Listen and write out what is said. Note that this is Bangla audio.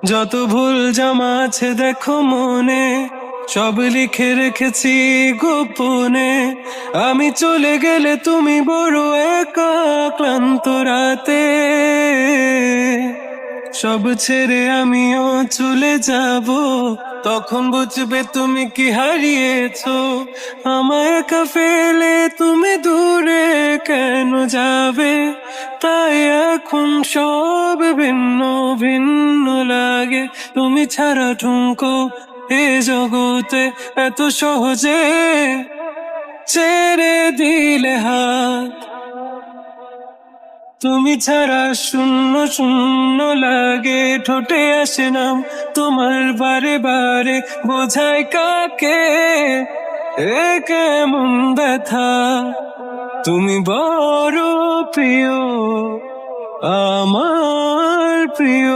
যত ভুল জামা আছে দেখো মনে, সব লিখে রেখেছি গোপনে। আমি চলে গেলে তুমি বড় একা ক্লান্ত রাতে, সব ছেড়ে আমিও চলে যাব। তখন বুঝবে তুমি কি হারিয়েছো, আমায় একা ফেলে তুমি দূরে কেন যাবে। তাই এখন সব ভিন্ন ভিন্ন লাগে, তুমি ছাড়া ঠুনকো এ জগতে এত সহজে ছেড়ে দিলে হাত। তুমি ছাড়া শূন্য শূন্য লাগে, ঠোঁটে আসে নাম তোমার বারে বারে, বোঝাই কাকে এ কেমন ব্যথা। তুমি বড় প্রিয়, আমার প্রিয়।